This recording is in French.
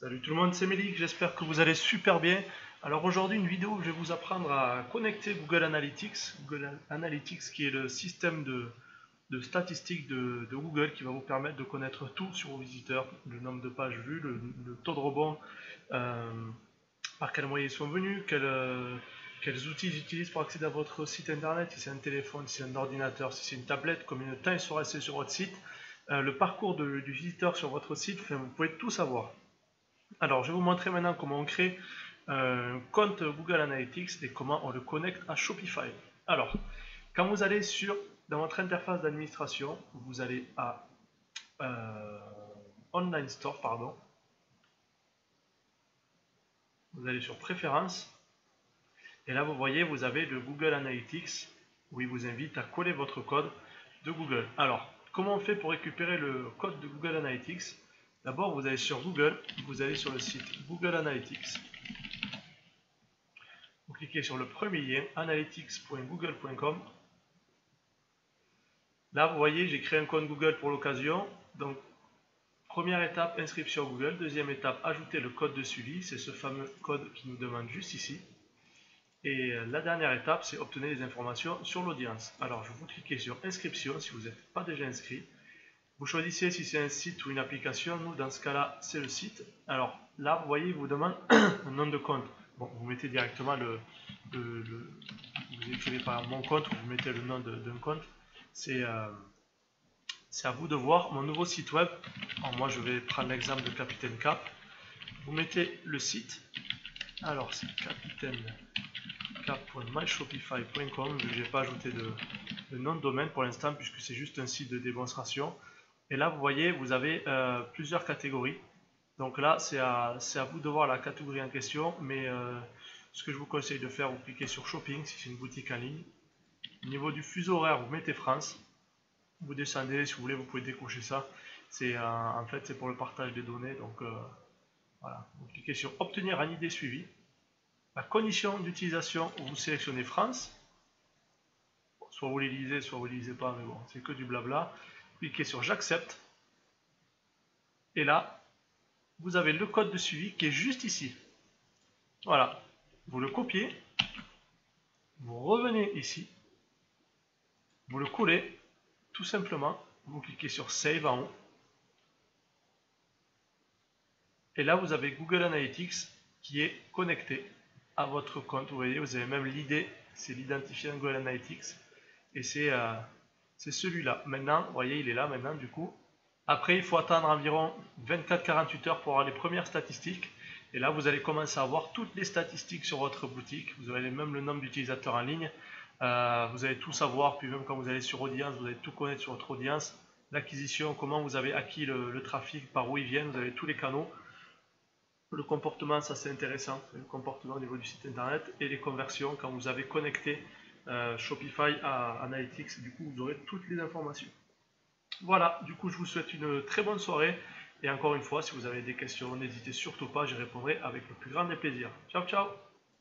Salut tout le monde, c'est Mélik, j'espère que vous allez super bien. Alors aujourd'hui une vidéo où je vais vous apprendre à connecter Google Analytics. Google Analytics qui est le système de statistiques de Google qui va vous permettre de connaître tout sur vos visiteurs, le nombre de pages vues, le taux de rebond, par quels moyens ils sont venus, quels outils ils utilisent pour accéder à votre site internet, si c'est un téléphone, si c'est un ordinateur, si c'est une tablette, combien de temps ils sont restés sur votre site, le parcours du visiteur sur votre site, enfin, vous pouvez tout savoir. Alors, je vais vous montrer maintenant comment on crée un compte Google Analytics et comment on le connecte à Shopify. Alors, quand vous allez dans votre interface d'administration, vous allez à Online Store, pardon. Vous allez sur Préférences. Et là, vous voyez, vous avez le Google Analytics où il vous invite à coller votre code de Google. Alors, comment on fait pour récupérer le code de Google Analytics? D'abord, vous allez sur Google, vous allez sur le site Google Analytics. Vous cliquez sur le premier lien, analytics.google.com. Là, vous voyez, j'ai créé un compte Google pour l'occasion. Donc, première étape, inscription Google. Deuxième étape, ajouter le code de suivi. C'est ce fameux code qui nous demande juste ici. Et la dernière étape, c'est obtenir des informations sur l'audience. Alors, je vous cliquez sur inscription si vous n'êtes pas déjà inscrit. Vous choisissez si c'est un site ou une application. Nous, dans ce cas-là, c'est le site. Alors là, vous voyez, il vous demande un nom de compte. Bon, vous mettez directement vous écrivez par mon compte, vous mettez le nom d'un compte. C'est à vous de voir mon nouveau site web. Alors moi, je vais prendre l'exemple de Capitaine Cap. Vous mettez le site. Alors, c'est capitainecap.myshopify.com. Je n'ai pas ajouté de nom de domaine pour l'instant, puisque c'est juste un site de démonstration. Et là, vous voyez, vous avez plusieurs catégories. Donc là, c'est à vous de voir la catégorie en question. Mais ce que je vous conseille de faire, vous cliquez sur Shopping, si c'est une boutique en ligne. Au niveau du fuseau horaire, vous mettez France. Vous descendez, si vous voulez, vous pouvez décocher ça. En fait, c'est pour le partage des données. Donc voilà, vous cliquez sur Obtenir un ID suivi. La condition d'utilisation, vous sélectionnez France. Soit vous les lisez, soit vous les lisez pas, mais bon, c'est que du blabla. Cliquez sur j'accepte et là vous avez le code de suivi qui est juste ici. Voilà, vous le copiez, vous revenez ici, vous le collez tout simplement, vous cliquez sur save en haut et là vous avez Google Analytics qui est connecté à votre compte. Vous voyez, vous avez même l'idée, c'est l'identifiant Google Analytics et c'est celui-là. Maintenant, vous voyez, il est là maintenant du coup. Après, il faut attendre environ 24-48 heures pour avoir les premières statistiques. Et là, vous allez commencer à voir toutes les statistiques sur votre boutique. Vous avez même le nombre d'utilisateurs en ligne. Vous allez tout savoir. Puis même quand vous allez sur audience, vous allez tout connaître sur votre audience. L'acquisition, comment vous avez acquis le trafic, par où ils viennent. Vous avez tous les canaux. Le comportement, ça c'est intéressant. Le comportement au niveau du site internet. Et les conversions, quand vous avez connecté Shopify à Analytics. Du coup, vous aurez toutes les informations. Voilà, du coup je vous souhaite une très bonne soirée et encore une fois si vous avez des questions n'hésitez surtout pas, j'y répondrai avec le plus grand des plaisirs. Ciao ciao.